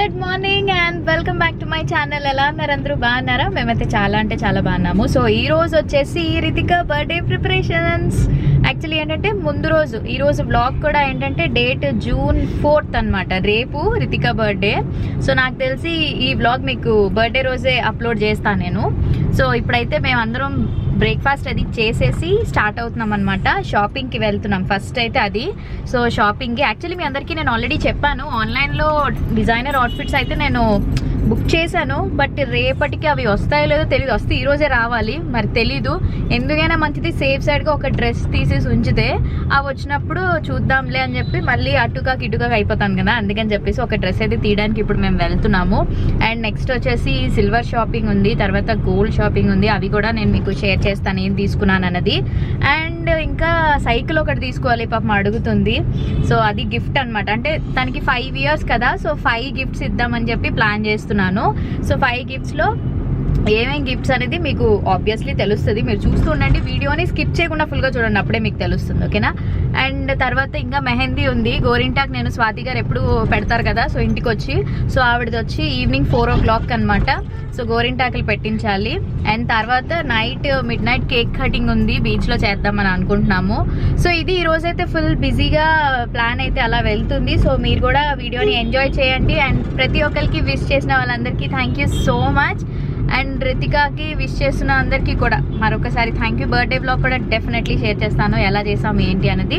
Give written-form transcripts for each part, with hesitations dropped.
Good morning and welcome back to my channel. ఎలా ఉన్నారు అందరూ? బాగున్నారా? మేమైతే చాలా అంటే చాలా బాగున్నాము. సో ఈ రోజు వచ్చేసి రితిక బర్త్డే ప్రిపరేషన్స్. యాక్చువల్లీ ఏంటంటే ముందు రోజు ఈ రోజు వ్లాగ్ కూడా ఏంటంటే డేట్ June 4th అనమాట. రేపు రితిక బర్త్డే. సో నాకు తెలిసి ఈ వ్లాగ్ మీకు బర్త్డే రోజే అప్లోడ్ చేస్తాను నేను. సో ఇప్పుడైతే మేమందరం బ్రేక్ఫాస్ట్ అది చేసేసి స్టార్ట్ అవుతున్నాం అనమాట. షాపింగ్కి వెళ్తున్నాం ఫస్ట్ అయితే అది. సో షాపింగ్కి యాక్చువల్లీ మీ అందరికీ నేను ఆల్రెడీ చెప్పాను, ఆన్లైన్లో డిజైనర్ అవుట్ఫిట్స్ అయితే నేను బుక్ చేశాను. బట్ రేపటికి అవి వస్తాయో లేదో తెలియదు. వస్తే ఈరోజే రావాలి, మరి తెలీదు. ఎందుకైనా మంచిది సేఫ్ సైడ్గా ఒక డ్రెస్ తీసేసి ఉంచితే అవి వచ్చినప్పుడు చూద్దాంలే అని చెప్పి మళ్ళీ అటుకాకి ఇటుకాకి అయిపోతాను కదా, అందుకని చెప్పేసి ఒక డ్రెస్ అయితే తీయడానికి ఇప్పుడు మేము వెళ్తున్నాము. అండ్ నెక్స్ట్ వచ్చేసి సిల్వర్ షాపింగ్ ఉంది, తర్వాత గోల్డ్ షాపింగ్ ఉంది. అవి కూడా నేను మీకు షేర్ చేస్తాను ఏం తీసుకున్నాను అన్నది. అండ్ ఇంకా సైకిల్ ఒకటి తీసుకోవాలి, పాపం అడుగుతుంది. సో అది గిఫ్ట్ అనమాట. అంటే తనకి 5 years కదా, సో 5 gifts ఇద్దామని చెప్పి ప్లాన్ చేస్తున్నాను. సో 5 giftsలో ఏమేం గిఫ్ట్స్ అనేది మీకు ఆబ్వియస్లీ తెలుస్తుంది. మీరు చూస్తూ ఉండండి, వీడియోని స్కిప్ చేయకుండా ఫుల్గా చూడండి, అప్పుడే మీకు తెలుస్తుంది. ఓకేనా? అండ్ తర్వాత ఇంకా మెహందీ ఉంది. గోరింటాక్ నేను స్వాతి గారు ఎప్పుడు పెడతారు కదా, సో ఇంటికి వచ్చి, సో ఆవిడది వచ్చి ఈవినింగ్ 4 o'clock అనమాట. సో గోరింటాకులు పెట్టించాలి. అండ్ తర్వాత మిడ్ నైట్ కేక్ కటింగ్ ఉంది, బీచ్లో చేద్దామని అనుకుంటున్నాము. సో ఇది ఈ రోజైతే ఫుల్ బిజీగా ప్లాన్ అయితే అలా వెళ్తుంది. సో మీరు కూడా వీడియోని ఎంజాయ్ చేయండి. అండ్ ప్రతి ఒక్కరికి విష్ చేసిన వాళ్ళందరికీ thank you so much. And రితికాకి విష్ చేస్తున్న అందరికీ కూడా మరొకసారి థ్యాంక్ యూ. బర్త్డే బ్లాగ్ కూడా డెఫినెట్లీ షేర్ చేస్తాను, ఎలా చేసాము ఏంటి అనేది.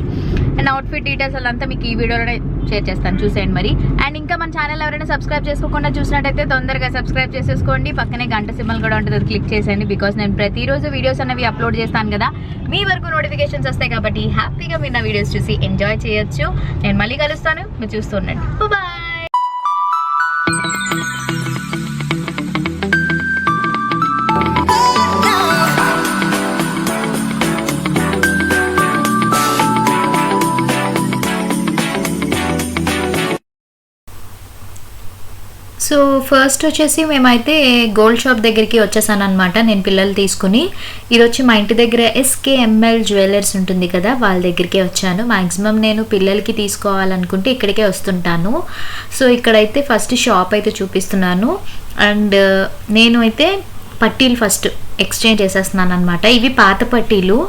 అండ్ అవుట్ఫిట్ డీటెయిల్స్ అదంతా మీకు ఈ వీడియోలోనే షేర్ చేస్తాను, చూసేయండి మరి. అండ్ ఇంకా మన ఛానల్ ఎవరైనా సబ్స్క్రైబ్ చేసుకోకుండా చూసినట్టయితే తొందరగా సబ్స్క్రైబ్ చేసేసుకోండి. పక్కనే గంట సింబల్ కూడా ఉంటుంది, అది క్లిక్ చేసేయండి. బికాస్ నేను ప్రతిరోజు వీడియోస్ అనేవి అప్లోడ్ చేస్తాను కదా, మీ వరకు నోటిఫికేషన్స్ వస్తాయి కాబట్టి హ్యాపీగా మీరు నా వీడియోస్ చూసి ఎంజాయ్ చేయొచ్చు. నేను మళ్ళీ కలుస్తాను, మీరు చూస్తూ ఉండండి. బాయ్. సో ఫస్ట్ వచ్చేసి మేమైతే గోల్డ్ షాప్ దగ్గరికి వచ్చేసాను అనమాట. నేను పిల్లలు తీసుకుని ఇది వచ్చి మా ఇంటి దగ్గర SKML జ్యువెలర్స్ ఉంటుంది కదా, వాళ్ళ దగ్గరికే వచ్చాను. మ్యాక్సిమం నేను పిల్లలకి తీసుకోవాలనుకుంటే ఇక్కడికే వస్తుంటాను. సో ఇక్కడైతే ఫస్ట్ షాప్ అయితే చూపిస్తున్నాను. అండ్ నేను అయితే పట్టీలు ఫస్ట్ ఎక్స్చేంజ్ చేసేస్తున్నాను అనమాట. ఇవి పాత పట్టీలు.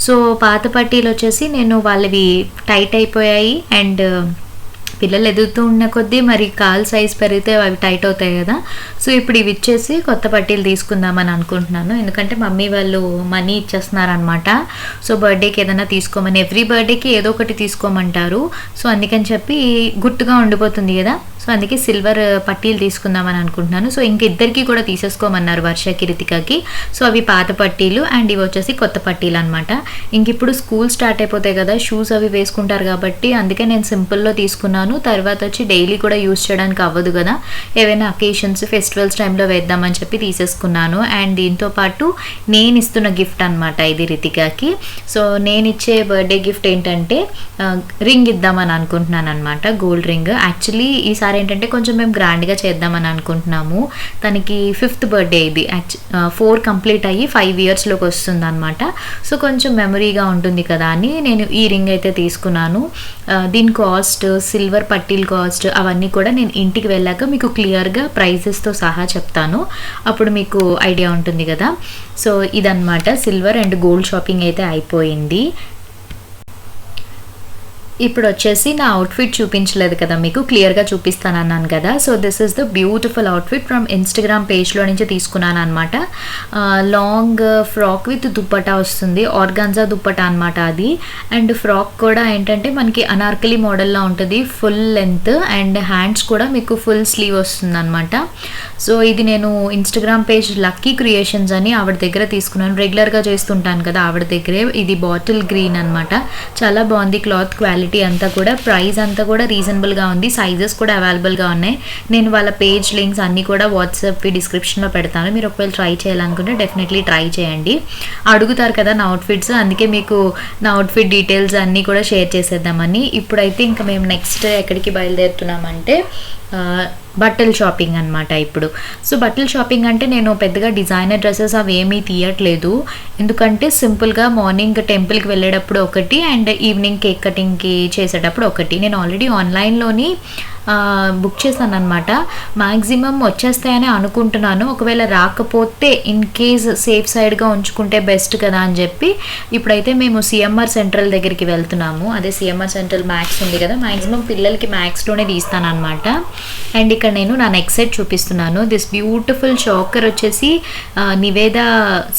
సో పాత పట్టీలు వచ్చేసి నేను వాళ్ళవి టైట్ అయిపోయాయి. అండ్ పిల్లలు ఎదుగుతూ ఉన్న కొద్దీ మరి కాల్ సైజ్ పెరిగితే అవి టైట్ అవుతాయి కదా. సో ఇప్పుడు ఇవి ఇచ్చేసి కొత్త పట్టీలు తీసుకుందామని అనుకుంటున్నాను. ఎందుకంటే మమ్మీ వాళ్ళు మనీ ఇచ్చేస్తున్నారనమాట. సో బర్త్డేకి ఏదైనా తీసుకోమని, ఎవ్రీ బర్త్డేకి ఏదో ఒకటి తీసుకోమంటారు. సో అందుకని చెప్పి గుర్తుగా ఉండిపోతుంది కదా, సో అందుకే సిల్వర్ పట్టీలు తీసుకుందామని అనుకుంటున్నాను. సో ఇంక ఇద్దరికి కూడా తీసేసుకోమన్నారు, వర్షకి రితికాకి. సో అవి పాత పట్టీలు అండ్ ఇవి వచ్చేసి కొత్త పట్టీలు అనమాట. ఇంక ఇప్పుడు స్కూల్ స్టార్ట్ అయిపోతాయి కదా, షూస్ అవి వేసుకుంటారు కాబట్టి అందుకే నేను సింపుల్లో తీసుకున్నాను. తర్వాత వచ్చి డైలీ కూడా యూస్ చేయడానికి అవ్వదు కదా, ఏవైనా అకేషన్స్ ఫెస్టివల్స్ టైంలో వేద్దామని చెప్పి తీసేసుకున్నాను. అండ్ దీంతో పాటు నేను ఇస్తున్న గిఫ్ట్ అనమాట ఇది రితికాకి. సో నేను ఇచ్చే బర్త్డే గిఫ్ట్ ఏంటంటే రింగ్ ఇద్దామని అనుకుంటున్నాను అనమాట, గోల్డ్ రింగ్. యాక్చువల్లీ ఈసారి ఏంటంటే కొంచెం మేము గ్రాండ్గా చేద్దామని అనుకుంటున్నాము. తనకి 5th బర్త్డే ఇది. 4 కంప్లీట్ అయ్యి 5 yearsలోకి వస్తుంది అనమాట. సో కొంచెం మెమరీగా ఉంటుంది కదా అని నేను ఈ రింగ్ అయితే తీసుకున్నాను. దీని కాస్ట్, సిల్వర్ పట్టీల్ కాస్ట్ అవన్నీ కూడా నేను ఇంటికి వెళ్ళాక మీకు క్లియర్గా ప్రైజెస్తో సహా చెప్తాను, అప్పుడు మీకు ఐడియా ఉంటుంది కదా. సో ఇదన్నమాట సిల్వర్ అండ్ గోల్డ్ షాపింగ్ అయితే అయిపోయింది. ఇప్పుడు వచ్చేసి నా అవుట్ఫిట్ చూపించలేదు కదా మీకు, క్లియర్గా చూపిస్తాను అన్నాను కదా. So this is the beautiful outfit from Instagram పేజ్లో నుంచి తీసుకున్నాను అనమాట. లాంగ్ ఫ్రాక్ విత్ దుప్పటా వస్తుంది, ఆర్గాన్జా దుప్పటా అనమాట అది. అండ్ ఫ్రాక్ కూడా ఏంటంటే మనకి అనార్కలి మోడల్లో ఉంటుంది, ఫుల్ లెంత్. అండ్ హ్యాండ్స్ కూడా మీకు ఫుల్ స్లీవ్ వస్తుంది అనమాట. సో ఇది నేను ఇన్స్టాగ్రామ్ పేజ్ లక్కీ క్రియేషన్స్ అని ఆవిడ దగ్గర తీసుకున్నాను. రెగ్యులర్గా చేస్తుంటాను కదా ఆవిడ దగ్గరే. ఇది బాటిల్ గ్రీన్ అనమాట, చాలా బాగుంది క్లాత్ క్వాలిటీ అంతా కూడా. ప్రైస్ అంతా కూడా రీజనబుల్గా ఉంది, సైజెస్ కూడా అవైలబుల్గా ఉన్నాయి. నేను వాళ్ళ పేజ్ లింక్స్ అన్నీ కూడా వాట్సాప్ డిస్క్రిప్షన్లో పెడతాను, మీరు ఒకవేళ ట్రై చేయాలనుకుంటే డెఫినెట్లీ ట్రై చేయండి. అడుగుతారు కదా నా అవుట్ఫిట్స్, అందుకే మీకు నా అవుట్ఫిట్ డీటెయిల్స్ అన్నీ కూడా షేర్ చేసేద్దామని. ఇప్పుడైతే ఇంకా మేము నెక్స్ట్ ఎక్కడికి బయలుదేరుతున్నామంటే బట్టల షాపింగ్ అనమాట ఇప్పుడు. సో బట్టల షాపింగ్ అంటే నేను పెద్దగా డిజైనర్ డ్రెస్సెస్ అవి ఏమీ తీయట్లేదు, ఎందుకంటే సింపుల్గా మార్నింగ్ టెంపుల్కి వెళ్ళేటప్పుడు ఒకటి అండ్ ఈవినింగ్ కేక్ కటింగ్కి చేసేటప్పుడు ఒకటి. నేను ఆల్రెడీ ఆన్లైన్లోని బుక్ చేశాను అనమాట. మ్యాక్సిమం వచ్చేస్తాయని అనుకుంటున్నాను. ఒకవేళ రాకపోతే ఇన్ కేస్ సేఫ్ సైడ్గా ఉంచుకుంటే బెస్ట్ కదా అని చెప్పి ఇప్పుడైతే మేము సిఎంఆర్ సెంట్రల్ దగ్గరికి వెళ్తున్నాము. అదే సిఎంఆర్ సెంట్రల్ మ్యాక్స్ ఉంది కదా, మ్యాక్సిమం పిల్లలకి మ్యాక్స్లోనే తీస్తాను అనమాట. అండ్ ఇక్కడ నేను నా నెక్ సెట్ చూపిస్తున్నాను. దిస్ బ్యూటిఫుల్ చోకర్ వచ్చేసి నివేద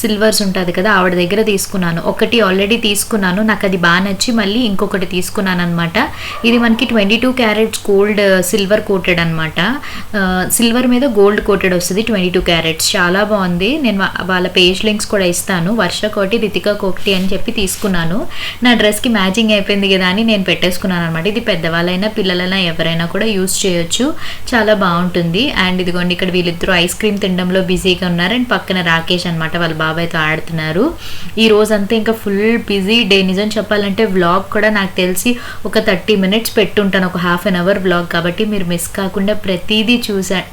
సిల్వర్స్ ఉంటుంది కదా, ఆవిడ దగ్గర తీసుకున్నాను. ఒకటి ఆల్రెడీ తీసుకున్నాను, నాకు అది బాగా నచ్చి మళ్ళీ ఇంకొకటి తీసుకున్నాను అనమాట. ఇది మనకి 22 క్యారెట్స్ గోల్డ్ సిల్వర్ కోటెడ్ అనమాట. సిల్వర్ మీద గోల్డ్ కోటెడ్ వస్తుంది, 22 క్యారెట్స్. చాలా బాగుంది. నేను వాళ్ళ పేజ్ లింక్స్ కూడా ఇస్తాను. వర్ష కోటి, రితికా కోటి అని చెప్పి తీసుకున్నాను. నా డ్రెస్కి మ్యాచింగ్ అయిపోయింది కదా అని నేను పెట్టేసుకున్నాను అనమాట. ఇది పెద్దవాళ్ళైనా పిల్లలైనా ఎవరైనా కూడా యూస్ చేయొచ్చు, చాలా బాగుంటుంది. అండ్ ఇదిగోండి ఇక్కడ వీళ్ళిద్దరూ ఐస్ క్రీమ్ తినడంలో బిజీగా ఉన్నారు. అండ్ పక్కన రాకేష్ అనమాట వాళ్ళ బాబాయ్తో ఆడుతున్నారు. ఈ రోజంతా ఇంకా ఫుల్ బిజీ డే. నిజం చెప్పాలంటే వ్లాగ్ కూడా నాకు తెలిసి ఒక 30 minutes పెట్టుంటాను, ఒక ½ an hour వ్లాగ్. కాబట్టి మీరు మిస్ కాకుండా ప్రతిదీ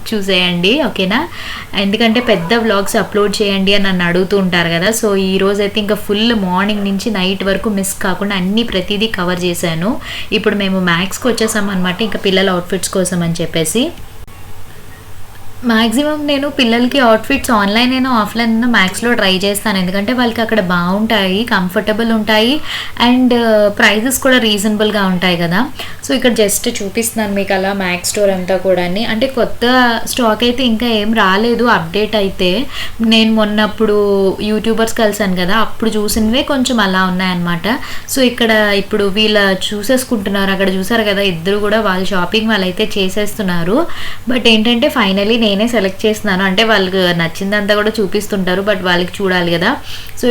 చూసేయండి, ఓకేనా? ఎందుకంటే పెద్ద వ్లాగ్స్ అప్లోడ్ చేయండి అని నన్ను అడుగుతూ ఉంటారు కదా. సో ఈ రోజు అయితే ఇంకా ఫుల్ మార్నింగ్ నుంచి నైట్ వరకు మిస్ కాకుండా అన్ని ప్రతిదీ కవర్ చేశాను. ఇప్పుడు మేము మ్యాక్స్కి వచ్చేసాం అనమాట, ఇంకా పిల్లల అవుట్ఫిట్స్ కోసం అని చెప్పేసి. మ్యాక్సిమం నేను పిల్లలకి అవుట్ఫిట్స్ ఆన్లైన్ అయినా ఆఫ్లైన్ అయినా మ్యాక్స్లో ట్రై చేస్తాను. ఎందుకంటే వాళ్ళకి అక్కడ బాగుంటాయి, కంఫర్టబుల్ ఉంటాయి, అండ్ ప్రైజెస్ కూడా రీజనబుల్గా ఉంటాయి కదా. సో ఇక్కడ జస్ట్ చూపిస్తున్నాను మీకు అలా మ్యాక్స్ స్టోర్ అంతా కూడా. అంటే కొత్త స్టాక్ అయితే ఇంకా ఏం రాలేదు, అప్డేట్ అయితే. నేను మొన్నప్పుడు యూట్యూబర్స్ కలిసాను కదా, అప్పుడు చూసినవే కొంచెం అలా ఉన్నాయన్నమాట. సో ఇక్కడ ఇప్పుడు వీళ్ళ చూసేసుకుంటున్నారు. అక్కడ చూసారు కదా, ఇద్దరు కూడా వాళ్ళ షాపింగ్ వాళ్ళైతే చేసేస్తున్నారు. బట్ ఏంటంటే ఫైనలీ నేనే సెలెక్ట్ చేస్తున్నాను. అంటే వాళ్ళకి నచ్చిందంతా కూడా చూపిస్తుంటారు, బట్ వాళ్ళకి చూడాలి కదా. సో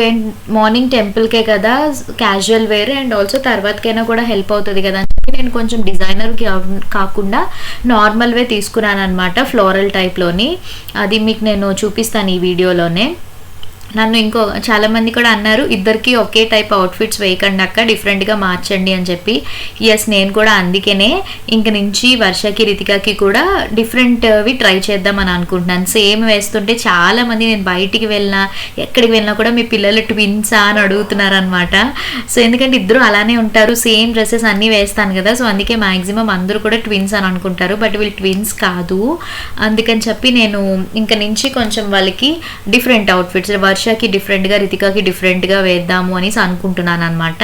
మార్నింగ్ టెంపుల్కే కదా, క్యాజువల్ వేర్ అండ్ ఆల్సో తర్వాతకైనా కూడా హెల్ప్ అవుతుంది కదా అని నేను కొంచెం డిజైనర్కి కాకుండా నార్మల్ వే తీసుకున్నాను అనమాట, ఫ్లోరల్ టైప్లోని. అది మీకు నేను చూపిస్తాను ఈ వీడియోలోనే. నన్ను చాలామంది కూడా అన్నారు, ఇద్దరికి ఒకే టైప్ అవుట్ఫిట్స్ వేయకండి అక్క, డిఫరెంట్గా మార్చండి అని చెప్పి. ఎస్, నేను కూడా అందుకనే ఇంక నుంచి వర్షకి, రితికాకి కూడా డిఫరెంట్వి ట్రై చేద్దామని అనుకుంటున్నాను. సేమ్ వేస్తుంటే చాలామంది నేను బయటికి వెళ్ళినా ఎక్కడికి వెళ్ళినా కూడా మీ పిల్లలు ట్విన్సా అని అడుగుతున్నారు అనమాట. సో ఎందుకంటే ఇద్దరు అలానే ఉంటారు, సేమ్ డ్రెస్సెస్ అన్నీ వేస్తాను కదా. సో అందుకే మ్యాక్సిమం అందరూ కూడా ట్విన్స్ అని అనుకుంటారు, బట్ వీళ్ళు ట్విన్స్ కాదు. అందుకని చెప్పి నేను ఇంక నుంచి కొంచెం వాళ్ళకి డిఫరెంట్ అవుట్ఫిట్స్, వర్షకి డిఫరెంట్గా, రితికాకి డిఫరెంట్గా వేద్దాము అనేసి అనుకుంటున్నాను అనమాట.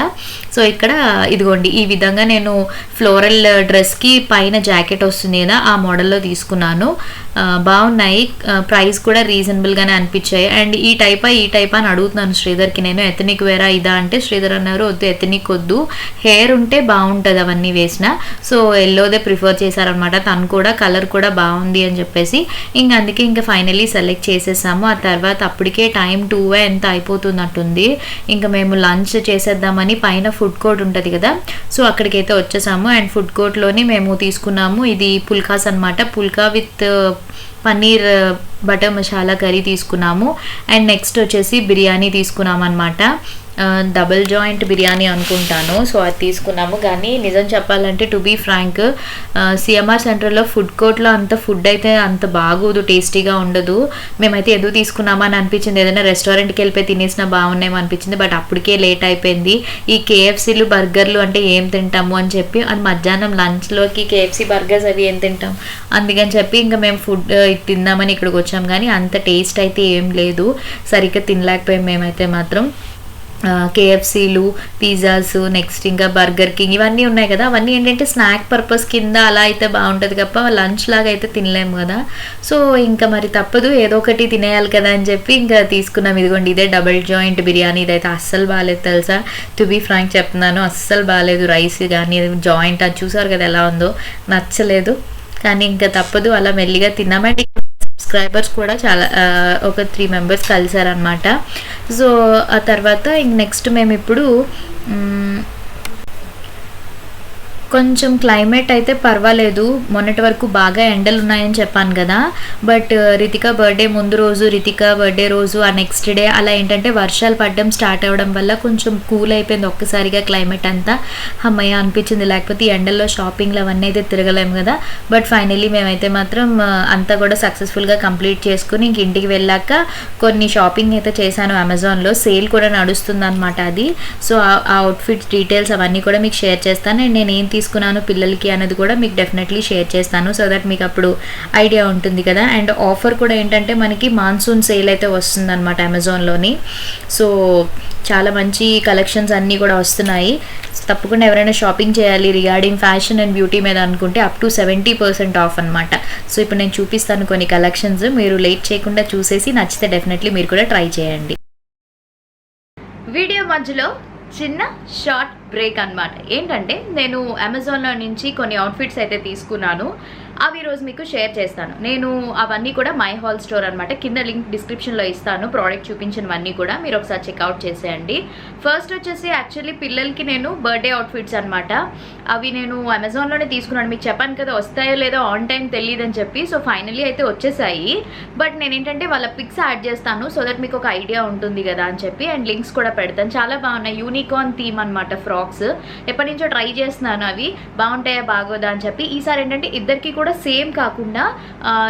సో ఇక్కడ ఇదిగోండి ఈ విధంగా నేను ఫ్లోరల్ డ్రెస్కి పైన జాకెట్ వస్తుంది కదా, ఆ మోడల్లో తీసుకున్నాను. బాగున్నాయి, ప్రైస్ కూడా రీజనబుల్గానే అనిపించాయి. అండ్ ఈ టైప్ అని అడుగుతున్నాను శ్రీధర్కి నేను, ఎథనిక్ వేరా ఇదా అంటే శ్రీధర్ అన్నారు వద్దు, ఎథనిక్ వద్దు, హెయిర్ ఉంటే బాగుంటుంది అవన్నీ వేసిన. సో ఎల్లోదే ప్రిఫర్ చేశారనమాట. తను కూడా కలర్ కూడా బాగుంది అని చెప్పేసి అందుకే ఇంకా ఫైనలీ సెలెక్ట్ చేసేసాము. ఆ తర్వాత అప్పటికే టైం 2 ఎంత అయిపోతున్నట్టుంది. ఇంకా మేము లంచ్ చేసేద్దామని పైన ఫుడ్ కోర్ట్ ఉంటుంది కదా, సో అక్కడికైతే వచ్చేసాము. అండ్ ఫుడ్ కోర్ట్లోని మేము తీసుకున్నాము ఇది పుల్కాస్ అనమాట, pulka with paneer butter masala curry తీసుకున్నాము. అండ్ నెక్స్ట్ వచ్చేసి బిర్యానీ తీసుకున్నాము అనమాట, డబుల్ జాయింట్ బిర్యానీ అనుకుంటాను. సో అది తీసుకున్నాము. కానీ నిజం చెప్పాలంటే టు బీ ఫ్రాంక్, సిఎంఆర్ సెంటర్లో ఫుడ్ కోర్ట్లో అంత ఫుడ్ అయితే అంత బాగోదు, టేస్టీగా ఉండదు. మేమైతే ఎదుగు తీసుకున్నామని అనిపించింది, ఏదైనా రెస్టారెంట్కి వెళ్ళిపోయి తినేసినా బాగున్నాయేమో అనిపించింది. బట్ అప్పటికే లేట్ అయిపోయింది. ఈ కేఎఫ్సీలు, బర్గర్లు అంటే ఏం తింటాము అని చెప్పి, అది మధ్యాహ్నం లంచ్లోకి కేఎఫ్సీ బర్గర్స్ అవి ఏం తింటాం, అందుకని చెప్పి ఇంకా మేము ఫుడ్ తిందామని ఇక్కడికి వచ్చాం. కానీ అంత టేస్ట్ అయితే ఏం లేదు, సరిగ్గా తినలేకపోయాం మేమైతే మాత్రం. కేఎఫ్సీలు, పిజ్జాస్, నెక్స్ట్ ఇంకా బర్గర్ కింగ్ ఇవన్నీ ఉన్నాయి కదా, అవన్నీ ఏంటంటే స్నాక్ పర్పస్ కింద అలా అయితే బాగుంటుంది తప్ప లంచ్ లాగా అయితే తినలేము కదా. సో ఇంకా మరి తప్పదు, ఏదో ఒకటి తినేయాలి కదా అని చెప్పి ఇంకా తీసుకున్నాం. ఇదిగోండి ఇదే డబుల్ జాయింట్ బిర్యానీ. ఇదైతే అస్సలు బాగాలేదు తెలుసా, టు బీ ఫ్రాంక్ చెప్తున్నాను, అస్సలు బాగాలేదు. రైస్ కానీ జాయింట్ అది చూసారు కదా ఎలా ఉందో, నచ్చలేదు. కానీ ఇంకా తప్పదు, అలా మెల్లిగా తిన్నామండి. సబ్స్క్రైబర్స్ కూడా చాలా ఒక 3 members కలిసారనమాట. సో ఆ తర్వాత నెక్స్ట్ మేము ఇప్పుడు కొంచెం క్లైమేట్ అయితే పర్వాలేదు, మొన్నటి వరకు బాగా ఎండలు ఉన్నాయని చెప్పాను కదా. బట్ రితికా బర్త్డే ముందు రోజు, రితికా బర్త్డే రోజు, ఆ నెక్స్ట్ డే అలా ఏంటంటే వర్షాలు పడడం స్టార్ట్ అవ్వడం వల్ల కొంచెం కూల్ అయిపోయింది ఒక్కసారిగా క్లైమేట్ అంతా. అమ్మయ్య అనిపించింది, లేకపోతే ఈ ఎండల్లో షాపింగ్లు అవన్నీ అయితే తిరగలేము కదా. బట్ ఫైనలీ మేమైతే మాత్రం అంతా కూడా సక్సెస్ఫుల్గా కంప్లీట్ చేసుకుని ఇంక ఇంటికి వెళ్ళాక కొన్ని షాపింగ్ అయితే చేశాను. అమెజాన్లో సేల్ కూడా నడుస్తుంది అనమాట అది. సో ఆ అవుట్ఫిట్స్ డీటెయిల్స్ అవన్నీ కూడా మీకు షేర్ చేస్తాను. అండ్ నేను ఏం తీసుకున్నాను పిల్లలకి అనేది కూడా మీకు డెఫినెట్లీ షేర్ చేస్తాను, సో దట్ మీకు అప్పుడు ఐడియా ఉంటుంది కదా. అండ్ ఆఫర్ కూడా ఏంటంటే మనకి మాన్సూన్ సేల్ అయితే వస్తుందన్నమాట అమెజాన్లోని. సో చాలా మంచి కలెక్షన్స్ అన్నీ కూడా వస్తున్నాయి. తప్పకుండా ఎవరైనా షాపింగ్ చేయాలి రిగార్డింగ్ ఫ్యాషన్ అండ్ బ్యూటీ మీద అనుకుంటే అప్ టు 70% ఆఫ్ అనమాట. సో ఇప్పుడు నేను చూపిస్తాను కొన్ని కలెక్షన్స్, మీరు లేట్ చేయకుండా చూసేసి నచ్చితే డెఫినెట్లీ మీరు కూడా ట్రై చేయండి. వీడియో మధ్యలో చిన్న షార్ట్ బ్రేక్ అనమాట. ఏంటంటే నేను అమెజాన్లో నుంచి కొన్ని అవుట్ఫిట్స్ అయితే తీసుకున్నాను, అవి ఈరోజు మీకు షేర్ చేస్తాను. నేను అవన్నీ కూడా మై హాల్ స్టోర్ అనమాట, కింద లింక్ డిస్క్రిప్షన్లో ఇస్తాను. ప్రోడక్ట్ చూపించినవన్నీ కూడా మీరు ఒకసారి చెక్అవుట్ చేసేయండి. ఫస్ట్ వచ్చేసి యాక్చువల్లీ పిల్లలకి నేను బర్త్డే అవుట్ఫిట్స్ అనమాట, అవి నేను అమెజాన్లోనే తీసుకున్నాను. మీకు చెప్పాను కదా వస్తాయో లేదో ఆన్ టైం తెలియదని చెప్పి. సో ఫైనలీ అయితే వచ్చేసాయి, బట్ నేను ఏంటంటే వాళ్ళ పిక్స్ యాడ్ చేస్తాను సో దట్ మీకు ఒక ఐడియా ఉంటుంది కదా అని చెప్పి. అండ్ లింక్స్ కూడా పెడతాను. చాలా బాగున్నాయి, యూనికార్న్ థీమ్ అనమాట ఫ్రాక్స్. ఎప్పటి నుంచో ట్రై చేస్తున్నాను, అవి బాగుంటాయా బాగోదా అని చెప్పి. ఈసారి ఏంటంటే ఇద్దరికి కూడా సేమ్ కాకుండా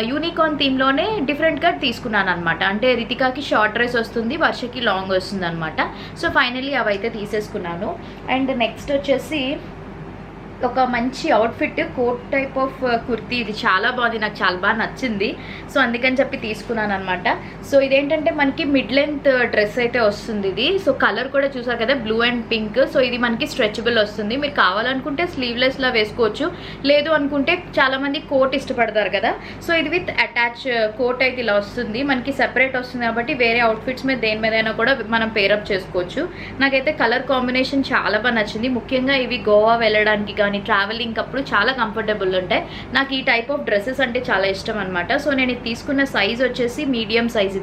యూనికార్న్ థీమ్లోనే డిఫరెంట్గా తీసుకున్నాను అనమాట. అంటే రితికాకి షార్ట్ డ్రెస్ వస్తుంది, వర్షకి లాంగ్ వస్తుంది అనమాట. సో ఫైనల్లీ అవైతే తీసేసుకున్నాను. అండ్ నెక్స్ట్ వచ్చేసి ఒక మంచి outfit, coat type of kurti. ఇది చాలా బాగుంది, నాకు చాలా బాగా నచ్చింది. సో అందుకని చెప్పి తీసుకున్నాను అనమాట. సో ఇదేంటంటే మనకి మిడ్ లెంత్ డ్రెస్ అయితే వస్తుంది ఇది. సో కలర్ కూడా చూసారు కదా, బ్లూ అండ్ పింక్. సో ఇది మనకి స్ట్రెచబుల్ వస్తుంది, మీరు కావాలనుకుంటే స్లీవ్లెస్లా వేసుకోవచ్చు, లేదు అనుకుంటే చాలామంది కోట్ ఇష్టపడతారు కదా. సో ఇది విత్ అటాచ్ కోట్ అయితే ఇలా వస్తుంది, మనకి సెపరేట్ వస్తుంది కాబట్టి వేరే అవుట్ఫిట్స్ మీద దేని మీదైనా కూడా మనం పేరప్ చేసుకోవచ్చు. నాకైతే కలర్ కాంబినేషన్ చాలా బాగా నచ్చింది. ముఖ్యంగా ఇవి గోవా వెళ్ళడానికి కానీ ట్రావెలింగ్ అప్పుడు చాలా కంఫర్టబుల్ ఉంటాయి. నాకు ఈ టైప్ ఆఫ్ డ్రెస్సెస్ అంటే చాలా ఇష్టం అనమాట. సో నేను ఇది తీసుకున్న సైజ్ వచ్చేసి మీడియం సైజ్.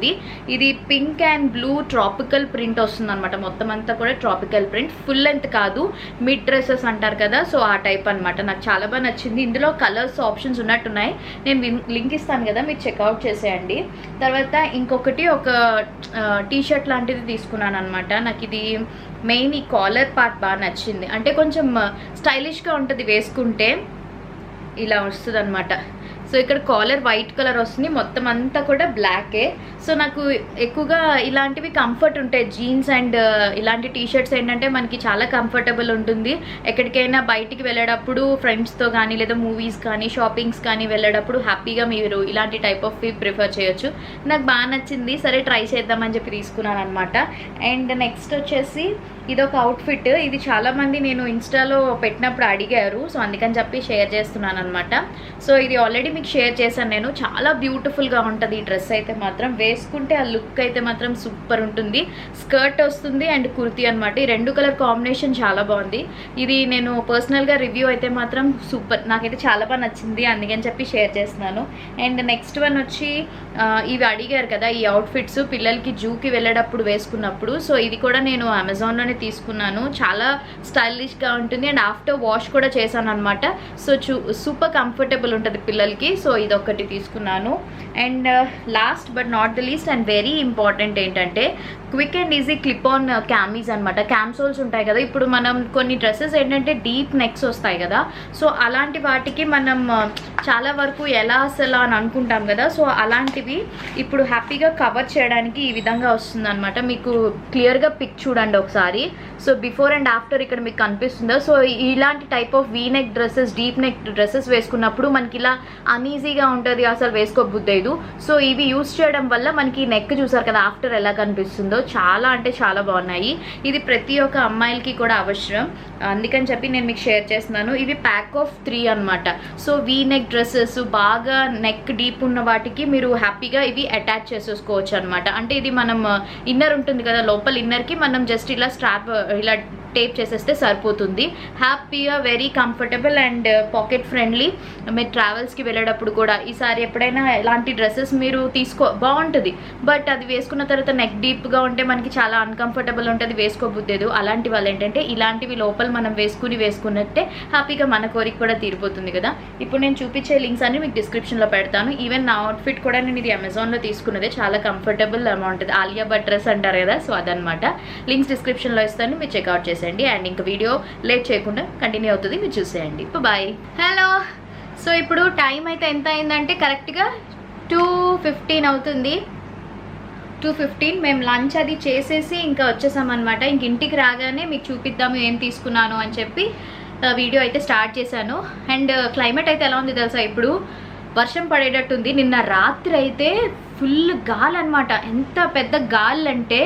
ఇది pink and blue tropical print వస్తుంది అనమాట, మొత్తం అంతా కూడా ట్రాపికల్ ప్రింట్. ఫుల్ లెంత్ కాదు, మిడ్ డ్రెస్సెస్ అంటారు కదా, సో ఆ టైప్ అనమాట. నాకు చాలా బాగా నచ్చింది. ఇందులో కలర్స్ ఆప్షన్స్ ఉన్నట్టున్నాయి, నేను లింక్ ఇస్తాను కదా, మీరు చెక్అవుట్ చేసేయండి. తర్వాత ఇంకొకటి ఒక టీ షర్ట్ లాంటిది తీసుకున్నాను అనమాట. నాకు ఇది మెయిన్ ఈ కాలర్ పార్ట్ బాగా నచ్చింది, అంటే కొంచెం స్టైలిష్గా ఉంటుంది వేసుకుంటే, ఇలా వస్తుంది అనమాట. సో ఇక్కడ కాలర్ వైట్ కలర్ వస్తుంది, మొత్తం అంతా కూడా బ్లాకే. సో నాకు ఎక్కువగా ఇలాంటివి కంఫర్ట్ ఉంటాయి, జీన్స్ అండ్ ఇలాంటి టీషర్ట్స్ ఏంటంటే మనకి చాలా కంఫర్టబుల్ ఉంటుంది. ఎక్కడికైనా బయటికి వెళ్ళేటప్పుడు ఫ్రెండ్స్తో కానీ లేదా మూవీస్ కానీ షాపింగ్స్ కానీ వెళ్ళేటప్పుడు హ్యాపీగా మీరు ఇలాంటి టైప్ ఆఫ్ ప్రిఫర్ చేయొచ్చు. నాకు బాగా నచ్చింది, సరే ట్రై చేద్దామని చెప్పి తీసుకున్నాను అనమాట. అండ్ నెక్స్ట్ వచ్చేసి ఇదొక అవుట్ఫిట్, ఇది చాలామంది నేను ఇన్స్టాలో పెట్టినప్పుడు అడిగారు, సో అందుకని చెప్పి షేర్ చేస్తున్నాను అనమాట. సో ఇది ఆల్రెడీ మీకు షేర్ చేశాను నేను, చాలా బ్యూటిఫుల్గా ఉంటుంది ఈ డ్రెస్ అయితే మాత్రం. వేసుకుంటే ఆ లుక్ అయితే మాత్రం సూపర్ ఉంటుంది. స్కర్ట్ వస్తుంది అండ్ కుర్తీ అనమాట, ఈ రెండు కలర్ కాంబినేషన్ చాలా బాగుంది. ఇది నేను పర్సనల్గా రివ్యూ అయితే మాత్రం సూపర్, నాకైతే చాలా బాగా నచ్చింది, అందుకని చెప్పి షేర్ చేస్తున్నాను. అండ్ నెక్స్ట్ వన్ వచ్చి ఇవి అడిగారు కదా ఈ అవుట్ఫిట్స్ పిల్లలకి జూకి వెళ్ళేటప్పుడు వేసుకున్నప్పుడు. సో ఇది కూడా నేను అమెజాన్లోనే తీసుకున్నాను, చాలా స్టైలిష్గా ఉంటుంది అండ్ ఆఫ్టర్ వాష్ కూడా చేశాను అనమాట. సో సూపర్ కంఫర్టబుల్ ఉంటుంది పిల్లలకి. సో ఇదొకటి తీసుకున్నాను. And last but not the least and very important ఏంటంటే quick and easy clip on camis అనమాట. క్యామ్సోల్స్ ఉంటాయి కదా, ఇప్పుడు మనం కొన్ని డ్రెస్సెస్ ఏంటంటే డీప్ నెక్స్ వస్తాయి కదా, సో అలాంటి వాటికి మనం చాలా వరకు ఎలా అసలు అని అనుకుంటాం కదా, సో అలాంటివి ఇప్పుడు హ్యాపీగా కవర్ చేయడానికి ఈ విధంగా వస్తుంది అనమాట. మీకు క్లియర్గా పిక్ చూడండి ఒకసారి. సో బిఫోర్ అండ్ ఆఫ్టర్ ఇక్కడ మీకు కనిపిస్తుందా. సో ఇలాంటి type of V neck dresses, deep neck dresses వేసుకున్నప్పుడు మనకి ఇలా అన్ఈజీగా ఉంటుంది, అసలు వేసుకోబుద్దేదు. సో ఇవి యూస్ చేయడం వల్ల మనకి నెక్ చూసారు కదా ఆఫ్టర్ ఎలా కనిపిస్తుందో, చాలా అంటే చాలా బాగున్నాయి. ఇది ప్రతి ఒక్క అమ్మాయిలకి కూడా అవసరం, అందుకని చెప్పి నేను మీకు షేర్ చేస్తున్నాను. ఇవి ప్యాక్ ఆఫ్ 3 అనమాట. సో వీ నెక్ డ్రెస్సెస్, బాగా నెక్ డీప్ ఉన్న వాటికి మీరు హ్యాపీగా ఇవి అటాచ్ చేసేసుకోవచ్చు అనమాట. అంటే ఇది మనం ఇన్నర్ ఉంటుంది కదా, లోపల ఇన్నర్కి మనం జస్ట్ ఇలా స్ట్రాప్ ఇలా టేప్ చేసేస్తే సరిపోతుంది. హ్యాపీగా very comfortable and pocket friendly. మీరు ట్రావెల్స్కి వెళ్ళేటప్పుడు కూడా ఈసారి ఎప్పుడైనా ఇలాంటి డ్రెస్సెస్ మీరు బాగుంటుంది, బట్ అది వేసుకున్న తర్వాత నెక్ డీప్గా ఉంటే మనకి చాలా అన్కంఫర్టబుల్ ఉంటుంది, వేసుకోబుద్దేదు. అలాంటి వాళ్ళు ఏంటంటే ఇలాంటివి లోపల మనం వేసుకున్నట్టే హ్యాపీగా మన కోరిక కూడా తీరిపోతుంది కదా. ఇప్పుడు నేను చూపించే లింక్స్ అన్ని మీకు డిస్క్రిప్షన్లో పెడతాను. ఈవెన్ నా అవుట్ఫిట్ కూడా నేను ఇది అమెజాన్లో తీసుకున్నదే, చాలా కంఫర్టబుల్ ఉంటుంది. ఆలియా భట్ డ్రెస్ అంటారు కదా, సో అదనమాట. లింక్స్ డిస్క్రిప్షన్లో ఇస్తాను, మీరు చెక్అవుట్ చేసేయండి. అండ్ ఇంకా వీడియో లేట్ చేయకుండా కంటిన్యూ అవుతుంది, మీరు చూసేయండి. బాయ్. హలో. సో ఇప్పుడు టైం అయితే ఎంత అయిందంటే కరెక్ట్గా 2:15 అవుతుంది. 2:15 మేము లంచ్ అది చేసేసి ఇంకా వచ్చేసామన్నమాట. ఇంక ఇంటికి రాగానే మీకు చూపిద్దాము ఏం తీసుకున్నాను అని చెప్పి. వీడియో అయితే స్టార్ట్ చేశాను. అండ్ క్లైమేట్ అయితే ఎలా ఉంది తెలుసా, ఇప్పుడు వర్షం పడేటట్టుంది. నిన్న రాత్రి అయితే ఫుల్ గాలి అనమాట. ఎంత పెద్ద గాలి అంటే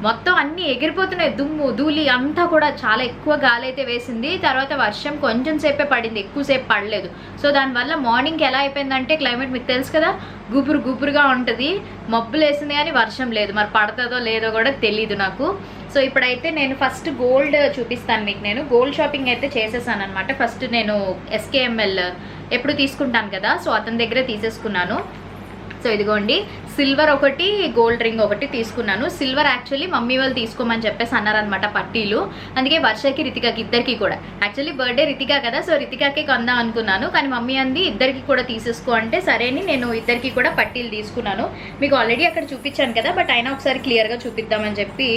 మొత్తం అన్నీ ఎగిరిపోతున్నాయి, దుమ్ము ధూళి అంతా కూడా చాలా ఎక్కువ గాలి అయితే వేసింది. తర్వాత వర్షం కొంచెం సేపే పడింది, ఎక్కువసేపు పడలేదు. సో దానివల్ల మార్నింగ్కి ఎలా అయిపోయిందంటే క్లైమేట్ మీకు తెలుసు కదా, గుబురుగా ఉంటుంది. మబ్బులు వేసింది కానీ వర్షం లేదు, మరి పడుతుందో లేదో కూడా తెలీదు నాకు. సో ఇప్పుడైతే నేను ఫస్ట్ గోల్డ్ చూపిస్తాను మీకు. నేను గోల్డ్ షాపింగ్ అయితే చేసేసాను అనమాట. ఫస్ట్ నేను SKML ఎప్పుడు తీసుకుంటాను కదా, సో అతని దగ్గరే తీసేసుకున్నాను. సో ఇదిగోండి, సిల్వర్ ఒకటి, గోల్డ్ రింగ్ ఒకటి తీసుకున్నాను. సిల్వర్ యాక్చువల్లీ మమ్మీ వాళ్ళు తీసుకోమని చెప్పేసి అన్నారనమాట, పట్టీలు. అందుకే వర్షకి, రితికాకి ఇద్దరికి కూడా. యాక్చువల్లీ బర్త్డే రితికా కదా, సో రితికాకే కొందాం అనుకున్నాను. కానీ మమ్మీ అంది ఇద్దరికి కూడా తీసేసుకో అంటే సరే అని నేను ఇద్దరికి కూడా పట్టీలు తీసుకున్నాను. మీకు ఆల్రెడీ అక్కడ చూపించాను కదా, బట్ అయినా ఒకసారి క్లియర్గా చూపిద్దామని చెప్పి.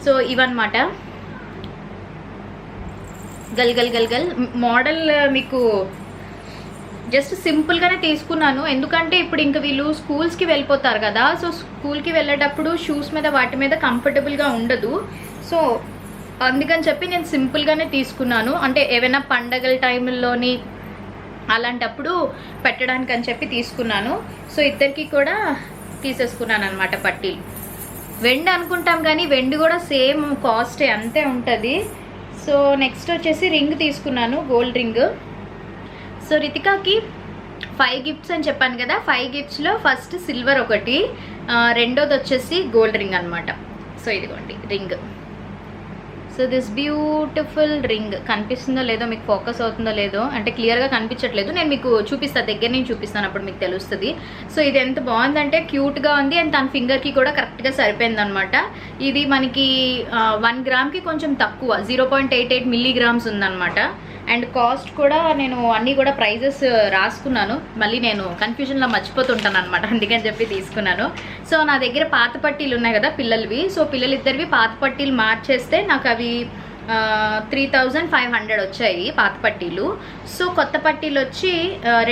సో ఇవన్నమాట, గల్ గల్ గల్ గల్ మోడల్ మీకు జస్ట్ సింపుల్గానే తీసుకున్నాను. ఎందుకంటే ఇప్పుడు ఇంకా వీళ్ళు స్కూల్స్కి వెళ్ళిపోతారు కదా, సో స్కూల్కి వెళ్ళేటప్పుడు షూస్ మీద వాటి మీద కంఫర్టబుల్గా ఉండదు. సో అందుకని చెప్పి నేను సింపుల్గానే తీసుకున్నాను. అంటే ఏవైనా పండగల టైంలోని అలాంటప్పుడు పెట్టడానికి అని చెప్పి తీసుకున్నాను. సో ఇద్దరికి కూడా తీసేసుకున్నాను అనమాట పట్టీలు. వెండి అనుకుంటాం కానీ వెండి కూడా సేమ్ కాస్టే, అంతే ఉంటుంది. సో నెక్స్ట్ వచ్చేసి రింగ్ తీసుకున్నాను, గోల్డ్ రింగ్. సో రితికాకి 5 గిఫ్ట్స్ అని చెప్పాను కదా, 5 గిఫ్ట్స్లో ఫస్ట్ సిల్వర్ ఒకటి, రెండోది వచ్చేసి గోల్డ్ రింగ్ అనమాట. సో ఇదిగోండి ring. So this beautiful ring కనిపిస్తుందో లేదో, మీకు ఫోకస్ అవుతుందో లేదో, అంటే క్లియర్గా కనిపించట్లేదు. నేను మీకు చూపిస్తాను, దగ్గర నుంచి చూపిస్తాను, అప్పుడు మీకు తెలుస్తుంది. సో ఇది ఎంత బాగుందంటే క్యూట్గా ఉంది. అండ్ తన ఫింగర్కి కూడా కరెక్ట్గా సరిపోయింది అనమాట. ఇది మనకి 1 గ్రామ్కి కొంచెం తక్కువ, 0.88 మిల్లీగ్రామ్స్ ఉందన్నమాట. అండ్ కాస్ట్ కూడా నేను అన్నీ కూడా ప్రైజెస్ రాసుకున్నాను, మళ్ళీ నేను కన్ఫ్యూజన్లో మర్చిపోతుంటాను అనమాట, అందుకని చెప్పి తీసుకున్నాను. సో నా దగ్గర పాత పట్టీలు ఉన్నాయి కదా పిల్లలవి, సో పిల్లలిద్దరివి పాత పట్టీలు మార్చేస్తే నాకు అవి 3500 వచ్చాయి పాత పట్టీలు. సో కొత్త పట్టీలు వచ్చి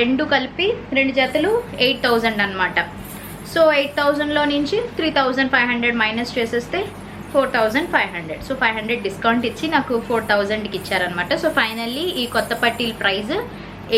రెండు కలిపి 2 జతలు 8000 అనమాట. సో 8000లో నుంచి 3500 మైనస్ చేసేస్తే 4500. సో 500 డిస్కౌంట్ ఇచ్చి నాకు 4000కి ఇచ్చారనమాట. సో ఫైనల్లీ ఈ కొత్త పట్టీల ప్రైస్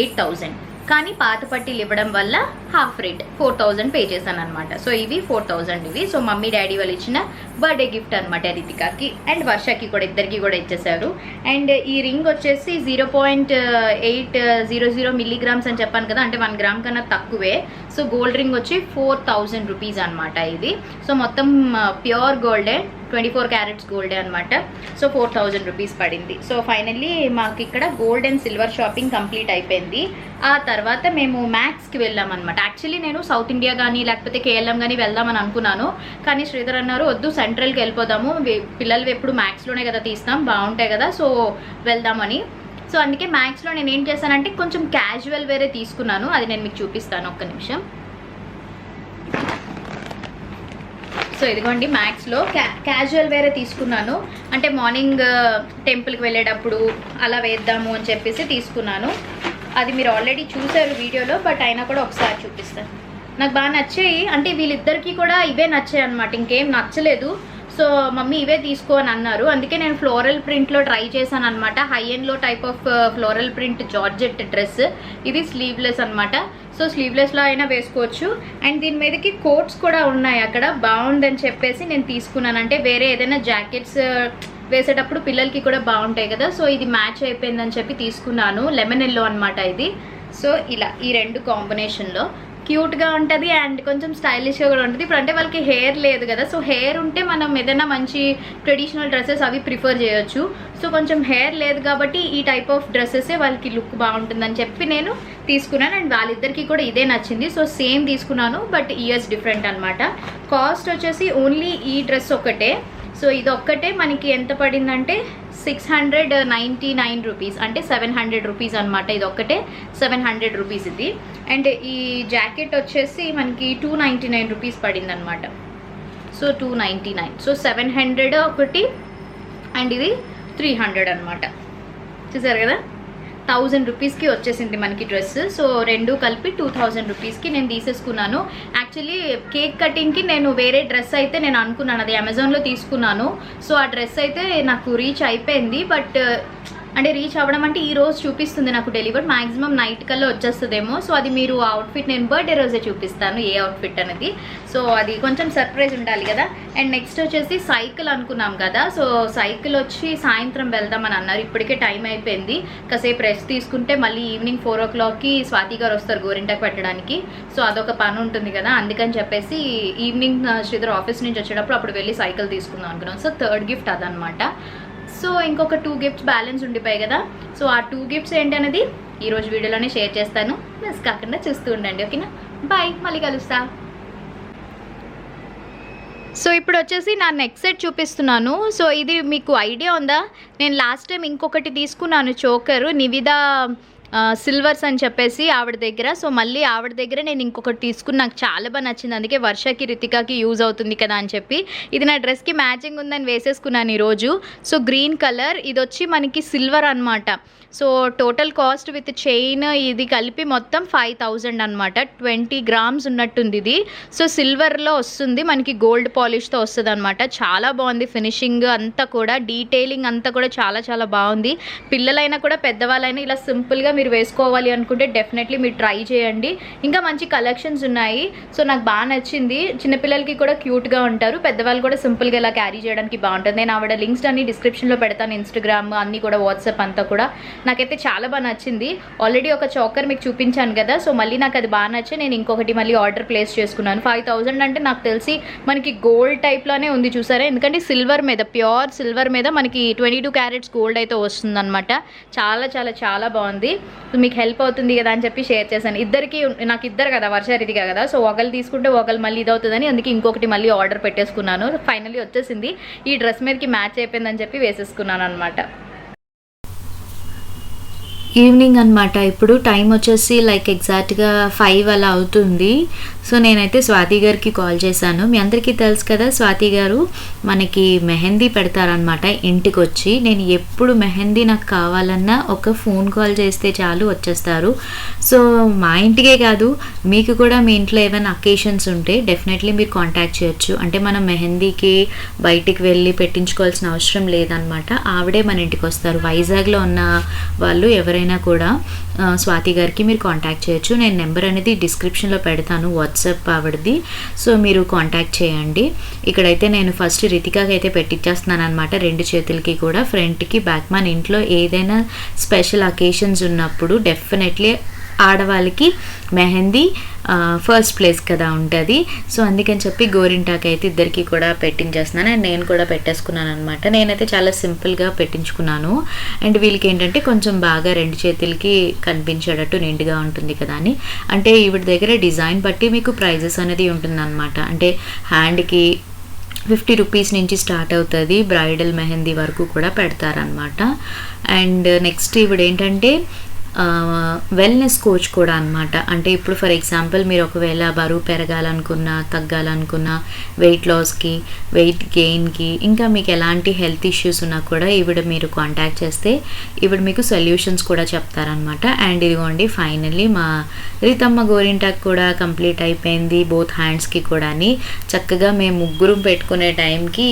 8000, కానీ పాత పట్టీలు ఇవ్వడం వల్ల హాఫ్ రేట్ 4000 పే చేశాను అనమాట. సో ఇవి 4000 ఇవి. సో మమ్మీ డాడీ వాళ్ళు ఇచ్చిన బర్త్డే గిఫ్ట్ అనమాట రితికాకి అండ్ వర్షకి కూడా, ఇద్దరికి కూడా ఇచ్చేసారు. అండ్ ఈ రింగ్ వచ్చేసి 0.800 మిల్లీగ్రామ్స్ అని చెప్పాను కదా, అంటే 1 గ్రామ్ కన్నా తక్కువే. సో గోల్డ్ రింగ్ వచ్చి 4000 రూపీస్ అనమాట ఇది. సో మొత్తం ప్యూర్ గోల్డే, 24 క్యారెట్స్ గోల్డే అనమాట. సో 4000 రూపీస్ పడింది. సో ఫైనల్లీ మాకు ఇక్కడ gold and silver shopping complete అయిపోయింది. ఆ తర్వాత మేము మ్యాక్స్కి వెళ్ళాం అనమాట. యాక్చువల్లీ నేను సౌత్ ఇండియా కానీ లేకపోతే KLM కానీ వెళ్దామని అనుకున్నాను, కానీ శ్రీధర్ అన్నారు వద్దు సెంట్రల్కి వెళ్ళిపోదాము, పిల్లలు ఎప్పుడు మ్యాక్స్లోనే కదా తీస్తాం, బాగుంటాయి కదా, సో వెళ్దామని. సో అందుకే మ్యాక్స్లో నేను ఏం చేశానంటే కొంచెం క్యాజువల్ వేరే తీసుకున్నాను, అది నేను మీకు చూపిస్తాను, ఒక్క నిమిషం. సో ఇదిగోండి మ్యాక్స్లో క్యాజువల్ వేరే తీసుకున్నాను, అంటే మార్నింగ్ టెంపుల్కి వెళ్ళేటప్పుడు అలా వేద్దాము అని చెప్పేసి తీసుకున్నాను. అది మీరు ఆల్రెడీ చూసారు వీడియోలో, బట్ అయినా కూడా ఒకసారి చూపిస్తాను. నాకు బాగా నచ్చాయి, అంటే వీళ్ళిద్దరికీ కూడా ఇవే నచ్చాయి అనమాట, ఇంకేం నచ్చలేదు. సో మమ్మీ ఇవే తీసుకో అని అన్నారు, అందుకే నేను ఫ్లోరల్ ప్రింట్లో ట్రై చేశాను అనమాట. హై ఎండ్లో type of floral print georgette dress ఇది, స్లీవ్లెస్ అనమాట. సో స్లీవ్లెస్లో అయినా వేసుకోవచ్చు. అండ్ దీని మీదకి కోట్స్ కూడా ఉన్నాయి, అక్కడ బాగుందని చెప్పేసి నేను తీసుకున్నాను. అంటే వేరే ఏదైనా జాకెట్స్ వేసేటప్పుడు పిల్లలకి కూడా బాగుంటాయి కదా, సో ఇది మ్యాచ్ అయిపోయిందని చెప్పి తీసుకున్నాను. లెమన్ ఎల్లో అనమాట ఇది. సో ఇలా ఈ రెండు కాంబినేషన్లో క్యూట్గా ఉంటుంది అండ్ కొంచెం స్టైలిష్గా కూడా ఉంటుంది. ఇప్పుడు అంటే వాళ్ళకి హెయిర్ లేదు కదా, సో హెయిర్ ఉంటే మనం ఏదైనా మంచి ట్రెడిషనల్ డ్రెస్సెస్ అవి ప్రిఫర్ చేయొచ్చు. సో కొంచెం హెయిర్ లేదు కాబట్టి ఈ టైప్ ఆఫ్ డ్రెస్సెసే వాళ్ళకి లుక్ బాగుంటుందని చెప్పి నేను తీసుకున్నాను. అండ్ వాళ్ళిద్దరికి కూడా ఇదే నచ్చింది, సో సేమ్ తీసుకున్నాను, బట్ ఇయర్స్ డిఫరెంట్ అనమాట. కాస్ట్ వచ్చేసి ఓన్లీ ఈ డ్రెస్ ఒకటే. సో ఇది ఒక్కటే మనకి ఎంత పడిందంటే 699 రూపీస్, అంటే 700 రూపీస్ అనమాట. ఇది ఒక్కటే 700 రూపీస్ ఇది. అండ్ ఈ జాకెట్ వచ్చేసి మనకి 299 రూపీస్ పడింది అనమాట. సో 299, సో 700 ఒకటి అండ్ ఇది 300 అనమాట. చూసారు కదా, 1000 రూపీస్కి వచ్చేసింది మనకి డ్రెస్. సో రెండు కలిపి 2000 రూపీస్కి నేను తీసేసుకున్నాను. యాక్చువల్లీ కేక్ కటింగ్కి నేను వేరే డ్రెస్ అయితే నేను అనుకున్నాను, అది అమెజాన్లో తీసుకున్నాను. సో ఆ డ్రెస్ అయితే నాకు రీచ్ అయిపోయింది, బట్ అంటే రీచ్ అవ్వడం అంటే ఈ రోజు చూపిస్తుంది నాకు డెలివర్, మాక్సిమం నైట్ కల్లా వచ్చేస్తుందేమో. సో అది మీరు ఆ అవుట్ఫిట్ నేను బర్త్డే రోజే చూపిస్తాను ఏ అవుట్ఫిట్ అనేది. సో అది కొంచెం సర్ప్రైజ్ ఉండాలి కదా. అండ్ నెక్స్ట్ వచ్చేసి సైకిల్ అనుకున్నాం కదా, సో సైకిల్ వచ్చి సాయంత్రం వెళ్దామని అన్నారు. ఇప్పటికే టైం అయిపోయింది, కాసేపు రెస్ట్ తీసుకుంటే మళ్ళీ ఈవినింగ్ 4 o'clockకి స్వాతి గారు వస్తారు గోరింటాకు పెట్టడానికి. సో అదొక పని ఉంటుంది కదా, అందుకని చెప్పేసి ఈవినింగ్ శ్రీధర్ ఆఫీస్ నుంచి వచ్చేటప్పుడు అప్పుడు వెళ్ళి సైకిల్ తీసుకుందాం అనుకున్నాం. సో థర్డ్ గిఫ్ట్ అదనమాట. సో ఇంకొక 2 గిఫ్ట్స్ బ్యాలెన్స్ ఉండిపోయాయి కదా. సో ఆ 2 గిఫ్ట్స్ ఏంటనేది ఈరోజు వీడియోలోనే షేర్ చేస్తాను, మిస్ కాకుండా చూస్తూ ఉండండి. ఓకేనా, బాయ్, మళ్ళీ కలుస్తా. సో ఇప్పుడు వచ్చేసి నా నెక్ సెట్ చూపిస్తున్నాను. సో ఇది మీకు ఐడియా ఉందా, నేను లాస్ట్ టైం ఇంకొకటి తీసుకున్నాను చోకరు నివిదా సిల్వర్స్ అని చెప్పేసి ఆవిడ దగ్గర. సో మళ్ళీ ఆవిడ దగ్గర నేను ఇంకొకటి తీసుకుని నాకు చాలా బాగా నచ్చింది, అందుకే వర్షకి రితికాకి యూజ్ అవుతుంది కదా అని చెప్పి ఇది నా డ్రెస్కి మ్యాచింగ్ ఉందని వేసేసుకున్నాను ఈరోజు. సో గ్రీన్ కలర్, ఇది వచ్చి మనకి సిల్వర్ అనమాట. So total cost with chain ఇది కలిపి మొత్తం 5,000 అనమాట. 20 grams ఉన్నట్టుంది ఇది. సో సిల్వర్లో వస్తుంది, మనకి గోల్డ్ పాలిష్తో వస్తుంది అనమాట. చాలా బాగుంది ఫినిషింగ్ అంతా కూడా, డీటెయిలింగ్ అంతా కూడా చాలా చాలా బాగుంది. పిల్లలైనా కూడా పెద్దవాళ్ళైనా ఇలా సింపుల్గా మీరు వేసుకోవాలి అనుకుంటే డెఫినెట్లీ మీరు ట్రై చేయండి. ఇంకా మంచి కలెక్షన్స్ ఉన్నాయి. సో నాకు బాగా నచ్చింది, చిన్నపిల్లలకి కూడా క్యూట్గా ఉంటారు, పెద్దవాళ్ళు కూడా సింపుల్గా ఇలా క్యారీ చేయడానికి బాగుంటుంది. నేను ఆవిడ లింక్స్ అన్ని డిస్క్రిప్షన్లో పెడతాను, ఇన్స్టాగ్రామ్ అన్నీ కూడా, వాట్సాప్ అంతా కూడా. నాకైతే చాలా బాగా నచ్చింది. ఆల్రెడీ ఒక చోకర్ మీకు చూపించాను కదా, సో మళ్ళీ నాకు అది బాగా నచ్చి నేను ఇంకొకటి మళ్ళీ ఆర్డర్ ప్లేస్ చేసుకున్నాను. 5,000 అంటే నాకు తెలిసి మనకి గోల్డ్ టైప్లోనే ఉంది చూసారా, ఎందుకంటే సిల్వర్ మీద, ప్యూర్ సిల్వర్ మీద మనకి 22 carats గోల్డ్ అయితే వస్తుంది అనమాట. చాలా చాలా చాలా బాగుంది. మీకు హెల్ప్ అవుతుంది కదా అని చెప్పి షేర్ చేశాను. ఇద్దరికి, నాకు ఇద్దరు కదా, వర్ష రితిక కదా, సో ఒకళ్ళు తీసుకుంటే ఒకళ్ళు మళ్ళీ ఇదవుతుందని అందుకే ఇంకొకటి మళ్ళీ ఆర్డర్ పెట్టేసుకున్నాను. ఫైనల్లీ వచ్చేసింది, ఈ డ్రెస్ మీదకి మ్యాచ్ అయిపోయిందని చెప్పి వేసేసుకున్నాను అనమాట. ఈవినింగ్ అనమాట, ఇప్పుడు టైం వచ్చేసి లైక్ ఎగ్జాక్ట్గా 5 అలా అవుతుంది. సో నేనైతే స్వాతి గారికి కాల్ చేశాను. మీ అందరికీ తెలుసు కదా, స్వాతి గారు మనకి మెహందీ పెడతారనమాట ఇంటికి వచ్చి. నేను ఎప్పుడు మెహందీ నాకు కావాలన్నా ఒక ఫోన్ కాల్ చేస్తే చాలు వచ్చేస్తారు. సో మా ఇంటికే కాదు, మీకు కూడా మీ ఇంట్లో ఏమైనా అకేషన్స్ ఉంటే డెఫినెట్లీ మీరు కాంటాక్ట్ చేయొచ్చు. అంటే మనం మెహందీకి బయటికి వెళ్ళి పెట్టించుకోవాల్సిన అవసరం లేదనమాట, ఆవిడే మన ఇంటికి వస్తారు. వైజాగ్లో ఉన్న వాళ్ళు ఎవరైనా కూడా స్వాతి గారికి మీరు కాంటాక్ట్ చేయొచ్చు. నేను నెంబర్ అనేది డిస్క్రిప్షన్లో పెడతాను, వాట్సాప్ ఆవిడది. సో మీరు కాంటాక్ట్ చేయండి. ఇక్కడైతే నేను ఫస్ట్ రితికాకి అయితే పెట్టించేస్తున్నాను అనమాట, 2 చేతులకి కూడా, ఫ్రంట్కి బ్యాక్. మన ఇంట్లో ఏదైనా స్పెషల్ అకేషన్స్ ఉన్నప్పుడు డెఫినెట్లీ ఆడవాళ్ళకి మెహందీ ఫస్ట్ ప్లేస్ కదా ఉంటుంది. సో అందుకని చెప్పి గోరింటాకు అయితే ఇద్దరికి కూడా పెట్టించేస్తున్నాను. అండ్ నేను కూడా పెట్టేసుకున్నాను అనమాట. నేనైతే చాలా సింపుల్గా పెట్టించుకున్నాను. అండ్ వీళ్ళకి ఏంటంటే కొంచెం బాగా 2 చేతులకి కనిపించేటట్టు నిండుగా ఉంటుంది కదా అని. అంటే ఈవిడ దగ్గర డిజైన్ బట్టి మీకు ప్రైజెస్ అనేది ఉంటుందన్నమాట. అంటే హ్యాండ్కి 50 రూపీస్ నుంచి స్టార్ట్ అవుతుంది, బ్రైడల్ మెహందీ వరకు కూడా పెడతారనమాట. అండ్ నెక్స్ట్ ఈవిడ ఏంటంటే వెల్నెస్ కోచ్ కూడా అనమాట. అంటే ఇప్పుడు ఫర్ ఎగ్జాంపుల్ మీరు ఒకవేళ బరువు పెరగాలనుకున్నా, తగ్గాలనుకున్నా, వెయిట్ లాస్కి, వెయిట్ గెయిన్కి, ఇంకా మీకు ఎలాంటి హెల్త్ ఇష్యూస్ ఉన్నా కూడా ఈవిడ మీరు కాంటాక్ట్ చేస్తే ఈవిడ మీకు సొల్యూషన్స్ కూడా చెప్తారనమాట. అండ్ ఇదిగోండి ఫైనల్లీ మా రీతమ్మ గోరింటాకు కూడా కంప్లీట్ అయిపోయింది, బోత్ హ్యాండ్స్కి కూడా. చక్కగా మేము ముగ్గురు పెట్టుకునే టైంకి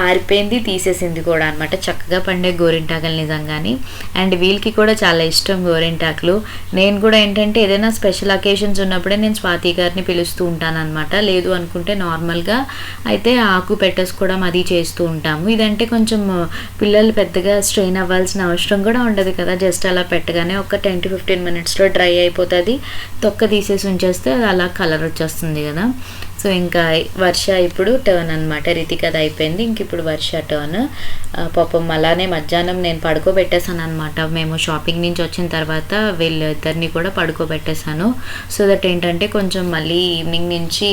ఆరిపోయింది, తీసేసింది కూడా అనమాట. చక్కగా పండే గోరింటాకులు నిజంగాని. అండ్ వీళ్ళకి కూడా చాలా ఇష్టం గోరింటాకులు. నేను కూడా ఏంటంటే ఏదైనా స్పెషల్ అకేషన్స్ ఉన్నప్పుడే నేను స్వాతి గారిని పిలుస్తూ ఉంటాను అనమాట. లేదు అనుకుంటే నార్మల్గా అయితే ఆకు పెట్టేసుకోవడం అది చేస్తూ ఉంటాము. ఇదంటే కొంచెం పిల్లలు పెద్దగా స్ట్రెయిన్ అవ్వాల్సిన అవసరం కూడా ఉండదు కదా, జస్ట్ అలా పెట్టగానే ఒక 10 to 15 minutesలో డ్రై అయిపోతుంది. తొక్క తీసేసి ఉంచేస్తే అది అలా కలర్ వచ్చేస్తుంది కదా. సో ఇంకా వర్ష ఇప్పుడు టర్న్ అనమాట, రితికది అయిపోయింది, ఇంక ఇప్పుడు వర్ష టర్న్. పాపం అలానే మధ్యాహ్నం నేను పడుకోబెట్టేశాను అనమాట. మేము షాపింగ్ నుంచి వచ్చిన తర్వాత వీళ్ళిద్దరిని కూడా పడుకోబెట్టేశాను. సో దట్ ఏంటంటే కొంచెం మళ్ళీ ఈవినింగ్ నుంచి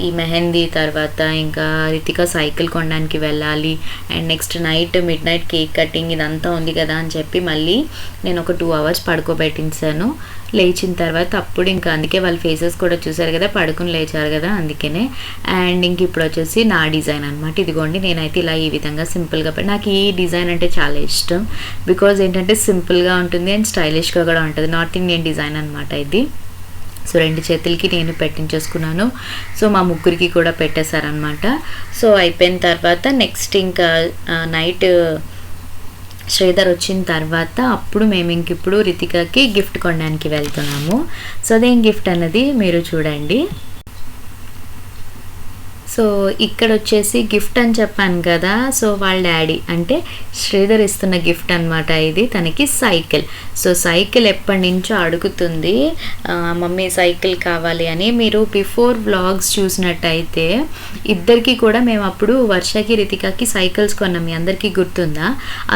ఈ మెహందీ తర్వాత ఇంకా రితిక సైకిల్ కొనడానికి వెళ్ళాలి. And next night mid night cake cutting ఇదంతా ఉంది కదా అని చెప్పి మళ్ళీ నేను ఒక 2 hours పడుకోబెట్టించాను. లేచిన తర్వాత అప్పుడు ఇంకా అందుకే వాళ్ళ ఫేసెస్ కూడా చూసారు కదా, పడుకుని లేచారు కదా, అందుకనే. అండ్ ఇంక ఇప్పుడు వచ్చేసి నా డిజైన్ అనమాట. ఇదిగోండి నేనైతే ఇలా ఈ విధంగా సింపుల్గా నాకు ఈ డిజైన్ అంటే చాలా ఇష్టం. బికాజ్ ఏంటంటే సింపుల్గా ఉంటుంది అండ్ స్టైలిష్గా కూడా ఉంటుంది. నార్త్ ఇండియన్ డిజైన్ అనమాట ఇది. సో 2 చేతులకి నేను పెట్టించేసుకున్నాను. సో మా ముగ్గురికి కూడా పెట్టేశారనమాట. సో అయిపోయిన తర్వాత నెక్స్ట్ ఇంకా నైట్ శ్రీధర్ వచ్చిన తర్వాత అప్పుడు మేము ఇప్పుడు రితికాకి గిఫ్ట్ కొనడానికి వెళ్తున్నాము. సో అదేం గిఫ్ట్ అన్నది మీరు చూడండి. సో ఇక్కడ వచ్చేసి గిఫ్ట్ అని చెప్పాను కదా, సో వాళ్ళ డాడీ అంటే శ్రీధర్ ఇస్తున్న గిఫ్ట్ అనమాట. ఇది తనకి సైకిల్. సో సైకిల్ ఎప్పటి నుంచో అడుగుతుంది, మమ్మీ సైకిల్ కావాలి అని. మీరు బిఫోర్ వ్లాగ్స్ చూసినట్టయితే ఇద్దరికి కూడా మేము అప్పుడు వర్షకి రితికాకి సైకిల్స్ కొన్నాం, మీ అందరికీ గుర్తుందా?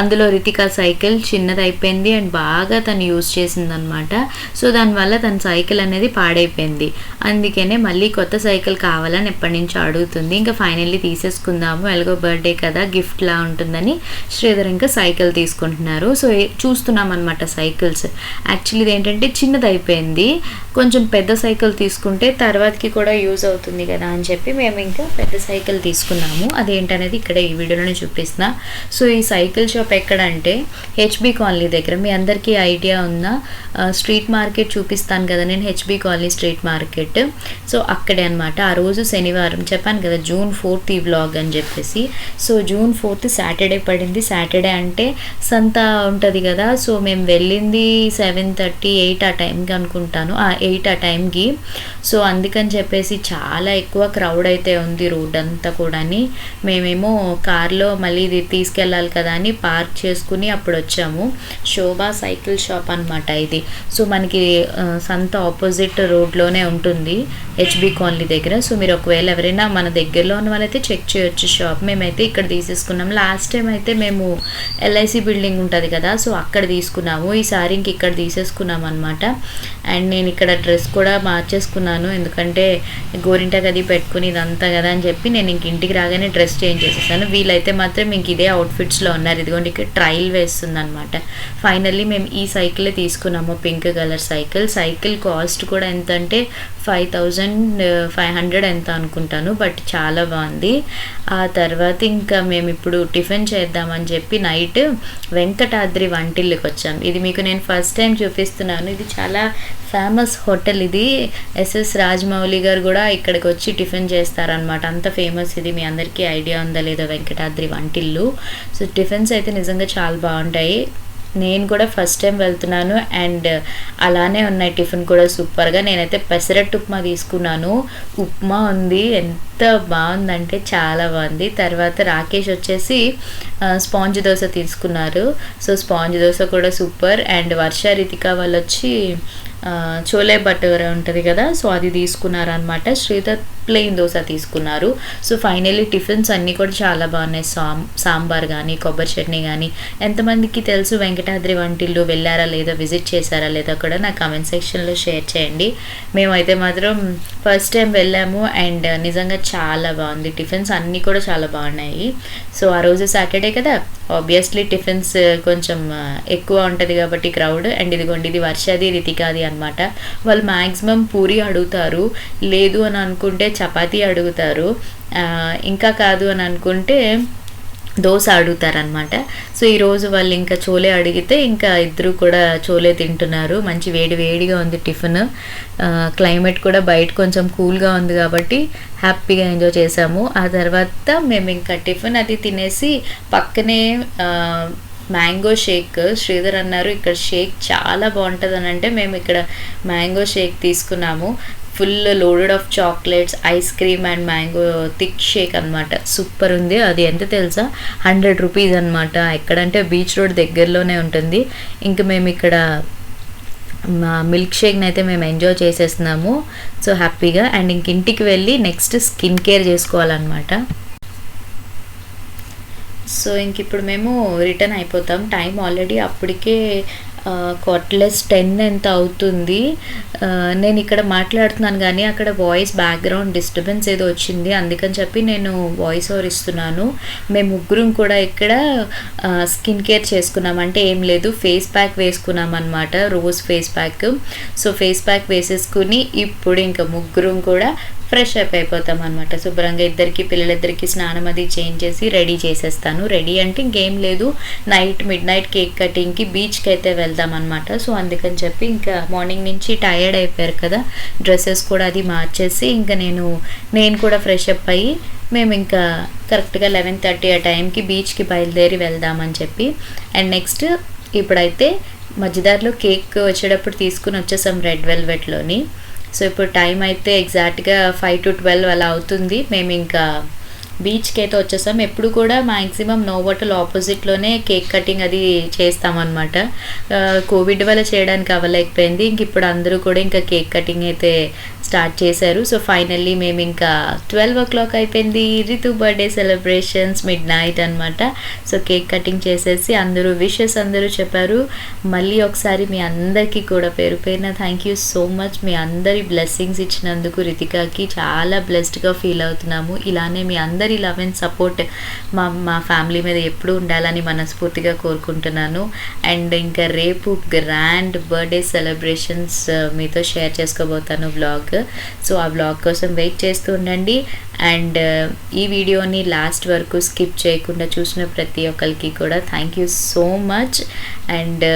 అందులో రితికా సైకిల్ చిన్నది అయిపోయింది అండ్ బాగా తను యూజ్ చేసిందనమాట. సో దానివల్ల తన సైకిల్ అనేది పాడైపోయింది. అందుకనే మళ్ళీ కొత్త సైకిల్ కావాలని ఎప్పటి నుంచో అడుగుతుంది. ఇంకా ఫైనల్లీ తీసేసుకుందాము, ఎలాగో బర్త్డే కదా గిఫ్ట్ లా ఉంటుందని శ్రీధర్ ఇంకా సైకిల్ తీసుకుంటున్నారు. సో చూస్తున్నాం అనమాట సైకిల్స్. యాక్చువల్లీ ఇది ఏంటంటే చిన్నది అయిపోయింది, కొంచెం పెద్ద సైకిల్ తీసుకుంటే తర్వాతకి కూడా యూజ్ అవుతుంది కదా అని చెప్పి మేము ఇంకా పెద్ద సైకిల్ తీసుకున్నాము. అదేంటనేది ఇక్కడ ఈ వీడియోలోనే చూపిస్తున్నా. సో ఈ సైకిల్ షాప్ ఎక్కడంటే హెచ్బి కాలనీ దగ్గర. మీ అందరికీ ఐడియా ఉందా? స్ట్రీట్ మార్కెట్ చూపిస్తాను కదా నేను, HB colony street market. So అక్కడే అనమాట. ఆ రోజు శనివారం చెప్పాను కదా, June 4th ఈ వ్లాగ్ అని చెప్పేసి. సో June 4th సాటర్డే పడింది. సాటర్డే అంటే సంత ఉంటుంది కదా. సో మేము వెళ్ళింది 7:30 8 ఆ టైంకి అనుకుంటాను, 8 ఆ టైంకి. సో అందుకని చెప్పేసి చాలా ఎక్కువ క్రౌడ్ అయితే ఉంది రోడ్ అంతా కూడాని. మేమేమో కార్లో మళ్ళీ ఇది తీసుకెళ్ళాలి కదా అని పార్క్ చేసుకుని అప్పుడు వచ్చాము. శోభా సైకిల్ షాప్ అనమాట ఇది. సో మనకి సంత ఆపోజిట్ రోడ్లోనే ఉంటుంది హెచ్బి కాలనీ దగ్గర. సో మీరు ఒకవేళ ఎవరైనా మన దగ్గరలో ఉన్న వాళ్ళైతే చెక్ చేయొచ్చు షాప్. మేమైతే ఇక్కడ తీసేసుకున్నాం. లాస్ట్ టైం అయితే మేము ఎల్ఐసి బిల్డింగ్ ఉంటుంది కదా, సో అక్కడ తీసుకున్నాము. ఈసారి ఇంక ఇక్కడ తీసేసుకున్నాం అనమాట. అండ్ నేను ఇక్కడ డ్రెస్ కూడా మార్చేసుకున్నాను, ఎందుకంటే గోరింటాకు అది పెట్టుకుని ఇదంతా కదా అని చెప్పి నేను ఇంక ఇంటికి రాగానే డ్రెస్ చేంజ్ చేసేసాను. వీళ్ళైతే మాత్రం ఇంక ఇదే అవుట్ఫిట్స్లో ఉన్నారు. ఇదిగోండి ఇక్కడ ట్రయల్ వేస్తుంది అనమాట. ఫైనల్లీ మేము ఈ సైకిలే తీసుకున్నాము, pink colour cycle. Cycle cost కూడా ఎంత అంటే 5,500 ఎంత అనుకుంటాను, బట్ చాలా బాగుంది. ఆ తర్వాత ఇంకా మేము ఇప్పుడు టిఫిన్ చేద్దామని చెప్పి నైట్ వెంకటాద్రి వంటిల్లుకి వచ్చాము. ఇది మీకు నేను ఫస్ట్ టైం చూపిస్తున్నాను. ఇది చాలా ఫేమస్ హోటల్. ఇది ఎస్ఎస్ రాజమౌళి గారు కూడా ఇక్కడికి వచ్చి టిఫిన్ చేస్తారనమాట, అంత ఫేమస్ ఇది. మీ అందరికీ ఐడియా ఉందా లేదో వెంకటాద్రి వంటిల్లు. సో టిఫిన్స్ అయితే నిజంగా చాలా బాగుంటాయి. నేను కూడా ఫస్ట్ టైం వెళ్తున్నాను అండ్ అలానే ఉన్నాయి టిఫిన్ కూడా సూపర్గా. నేనైతే పెసరట్టు ఉప్మా తీసుకున్నాను. ఉప్మా ఉంది, ఎంత బాగుందంటే చాలా బాగుంది. తర్వాత రాకేష్ వచ్చేసి స్పాంజ్ దోశ తీసుకున్నారు. సో స్పాంజ్ దోశ కూడా సూపర్. అండ్ వర్ష రితిక వాళ్ళు వచ్చి చోలే భటూరా ఉంటుంది కదా, సో అది తీసుకున్నారనమాట. శ్రీధర్ ప్లెయిన్ దోశ తీసుకున్నారు. సో ఫైనల్లీ టిఫిన్స్ అన్నీ కూడా చాలా బాగున్నాయి. సాంబార్ కానీ కొబ్బరి చట్నీ కానీ. ఎంతమందికి తెలుసు వెంకటాద్రి వంటిల్లు, వెళ్ళారా లేదా, విజిట్ చేశారా లేదా కూడా నా కామెంట్ సెక్షన్లో షేర్ చేయండి. మేమైతే మాత్రం ఫస్ట్ టైం వెళ్ళాము అండ్ నిజంగా చాలా బాగుంది. టిఫిన్స్ అన్నీ కూడా చాలా బాగున్నాయి. సో ఆ రోజు సాటర్డే కదా, ఆబ్వియస్లీ టిఫిన్స్ కొంచెం ఎక్కువ ఉంటుంది కాబట్టి క్రౌడ్. అండ్ ఇదిగోండి ఇది వర్షది రితికాది అనమాట. వాళ్ళు మ్యాక్సిమం పూరి అడుగుతారు, లేదు అని అనుకుంటే చపాతీ అడుగుతారు, ఇంకా కాదు అని అనుకుంటే దోశ అడుగుతారనమాట. సో ఈరోజు వాళ్ళు ఇంకా చోలే అడిగితే ఇంకా ఇద్దరు కూడా చోలే తింటున్నారు. మంచి వేడి వేడిగా ఉంది టిఫిన్. క్లైమేట్ కూడా బయట కొంచెం కూల్గా ఉంది కాబట్టి హ్యాపీగా ఎంజాయ్ చేసాము. ఆ తర్వాత మేము ఇంకా టిఫిన్ అది తినేసి పక్కనే మ్యాంగో షేక్, శ్రీధర్ అన్నారు ఇక్కడ షేక్ చాలా బాగుంటుంది అని అంటే మేము ఇక్కడ మ్యాంగో షేక్ తీసుకున్నాము. Full loaded of chocolates, ice cream and mango thick shake అనమాట. సూపర్ ఉంది. అది ఎంత తెలుసా, 100 రూపీస్ అనమాట. ఎక్కడంటే బీచ్ రోడ్ దగ్గరలోనే ఉంటుంది. ఇంకా మేము ఇక్కడ మిల్క్ షేక్ని అయితే మేము ఎంజాయ్ చేసేస్తున్నాము సో హ్యాపీగా. అండ్ ఇంక ఇంటికి వెళ్ళి నెక్స్ట్ స్కిన్ కేర్ చేసుకోవాలన్నమాట. సో ఇంక ఇప్పుడు మేము రిటర్న్ అయిపోతాం. టైం ఆల్రెడీ అప్పటికే 10 ఎంత అవుతుంది. నేను ఇక్కడ మాట్లాడుతున్నాను కానీ అక్కడ వాయిస్ బ్యాక్గ్రౌండ్ డిస్టర్బెన్స్ ఏదో వచ్చింది, అందుకని చెప్పి నేను వాయిస్ ఓవర్ ఇస్తున్నాను. మేము ముగ్గురం కూడా ఇక్కడ స్కిన్ కేర్ చేసుకున్నాం. అంటే ఏం లేదు, ఫేస్ ప్యాక్ వేసుకున్నాం అనమాట, rose face pack. So face pack వేసేసుకుని ఇప్పుడు ఇంకా ముగ్గురం కూడా ఫ్రెష్ అప్ అయిపోతాం అనమాట. శుభ్రంగా పిల్లలిద్దరికి స్నానం అది చేంజ్ చేసి రెడీ చేసేస్తాను. రెడీ అంటే ఇంకేం లేదు, మిడ్ నైట్ కేక్ కటింగ్కి బీచ్కి అయితే వెళ్దాం అనమాట. సో అందుకని చెప్పి ఇంకా మార్నింగ్ నుంచి టయర్డ్ అయిపోయారు కదా, డ్రెస్సెస్ కూడా అది మార్చేసి ఇంకా నేను కూడా ఫ్రెష్ అప్ అయ్యి మేము ఇంకా కరెక్ట్గా 11:30 ఆ టైంకి బీచ్కి బయలుదేరి వెళ్దామని చెప్పి. అండ్ నెక్స్ట్ ఇప్పుడైతే మధ్యదారిలో కేక్ వచ్చేటప్పుడు తీసుకుని వచ్చేసాం రెడ్ వెల్వెట్లోని. సో ఇప్పుడు టైం అయితే ఎగ్జాక్ట్గా 5 to 12 అలా అవుతుంది. మేము ఇంకా బీచ్కి అయితే వచ్చేసాం. ఎప్పుడు కూడా మ్యాక్సిమం నోవోటల్ ఆపోజిట్లోనే కేక్ కటింగ్ అది చేస్తామన్నమాట. కోవిడ్ వల్ల చేయడానికి అవ్వలేకపోయింది. ఇంక ఇప్పుడు అందరూ కూడా ఇంకా కేక్ కటింగ్ అయితే స్టార్ట్ చేశారు. సో ఫైనల్లీ మేము ఇంకా 12 o'clock అయిపోయింది. రితు బర్త్డే సెలబ్రేషన్స్ midnight అనమాట. సో కేక్ కటింగ్ చేసేసి అందరూ విషెస్ అందరూ చెప్పారు. మళ్ళీ ఒకసారి మీ అందరికీ కూడా పేరు పేరున థ్యాంక్ యూ సో మచ్. మీ అందరి బ్లెస్సింగ్స్ ఇచ్చినందుకు రితికాకి చాలా బ్లెస్డ్గా ఫీల్ అవుతున్నాము. ఇలానే మీ అందరి లవ్ అండ్ సపోర్ట్ మా ఫ్యామిలీ మీద ఎప్పుడూ ఉండాలని మనస్ఫూర్తిగా కోరుకుంటున్నాను. అండ్ ఇంకా రేపు గ్రాండ్ బర్త్డే సెలబ్రేషన్స్ మీతో షేర్ చేసుకోబోతాను వ్లాగ్. సో ఆ వ్లాగ్ కోసం వెయిట్ చేస్తూ ఉండండి. అండ్ ఈ వీడియోని లాస్ట్ వరకు స్కిప్ చేయకుండా చూసిన ప్రతి ఒక్కరికి కూడా thank you so much. And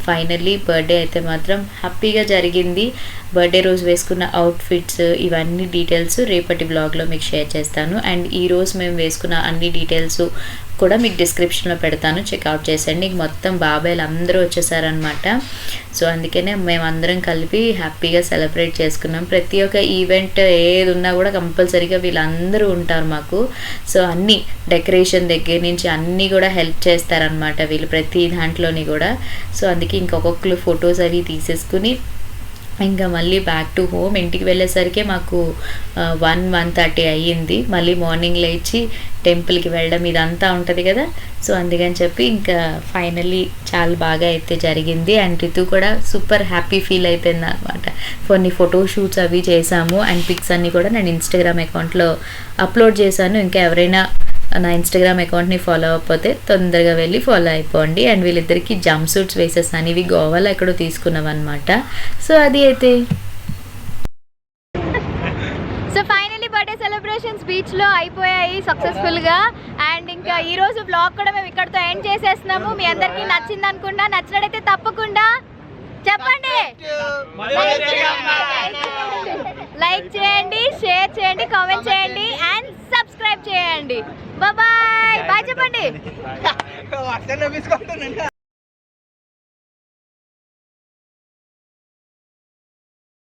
finally birthday అయితే మాత్రం హ్యాపీగా జరిగింది. బర్త్డే రోజు వేసుకున్న అవుట్ఫిట్స్ ఇవన్నీ డీటెయిల్స్ రేపటి వ్లాగ్లో మీకు షేర్ చేస్తాను. అండ్ ఈరోజు మేము వేసుకున్న అన్ని డీటెయిల్స్ కూడా మీకు డిస్క్రిప్షన్లో పెడతాను, చెక్అవుట్ చేసండి. మొత్తం బాబాయ్లు అందరూ వచ్చేసారనమాట. సో అందుకనే మేమందరం కలిపి హ్యాపీగా సెలబ్రేట్ చేసుకున్నాం. ప్రతి ఒక్క ఈవెంట్ ఏది ఉన్నా కూడా కంపల్సరీగా వీళ్ళందరూ ఉంటారు మాకు. సో అన్నీ డెకరేషన్ దగ్గర నుంచి అన్నీ కూడా హెల్ప్ చేస్తారనమాట వీళ్ళు ప్రతి దాంట్లోని కూడా. సో అందుకే ఇంకొకళ్ళు ఫొటోస్ అవి తీసేసుకుని ఇంకా మళ్ళీ బ్యాక్ టు హోమ్. ఇంటికి వెళ్ళేసరికి మాకు 1:30 అయ్యింది. మళ్ళీ మార్నింగ్ లేచి టెంపుల్కి వెళ్ళడం ఇదంతా ఉంటుంది కదా. సో అందుకని చెప్పి ఇంకా ఫైనల్లీ చాలా బాగా అయితే జరిగింది. అండ్ రితు కూడా సూపర్ హ్యాపీ ఫీల్ అయిపోయింది అనమాట. కొన్ని ఫోటోషూట్స్ అవి చేసాము. అండ్ పిక్స్ అన్నీ కూడా నేను ఇన్స్టాగ్రామ్ అకౌంట్లో అప్లోడ్ చేశాను. ఇంకా ఎవరైనా నా ఇన్స్టాగ్రామ్ అకౌంట్ని ఫాలో అవ్వకపోతే తొందరగా వెళ్ళి ఫాలో అయిపోండి. అండ్ వీళ్ళిద్దరికి జంప్ సూట్స్ వేసేసాను. ఇవి గోవాలో ఎక్కడో తీసుకున్నాం అనమాట. సో అది అయితే సో ఫైనల్లీ బర్త్డే సెలబ్రేషన్స్ బీచ్లో అయిపోయాయి సక్సెస్ఫుల్గా. అండ్ ఇంకా ఈరోజు వ్లాగ్ కూడా మేము ఇక్కడితో ఎండ్ చేసేస్తున్నాము. మీ అందరికీ నచ్చింది అనుకుంటా. నచ్చినట్టయితే తప్పకుండా చెప్పండి, లైక్ చేయండి, షేర్ చేయండి, కామెంట్ చేయండి అండ్ సబ్స్క్రైబ్ చేయండి. బాయ్ బాయ్ చెప్పండి.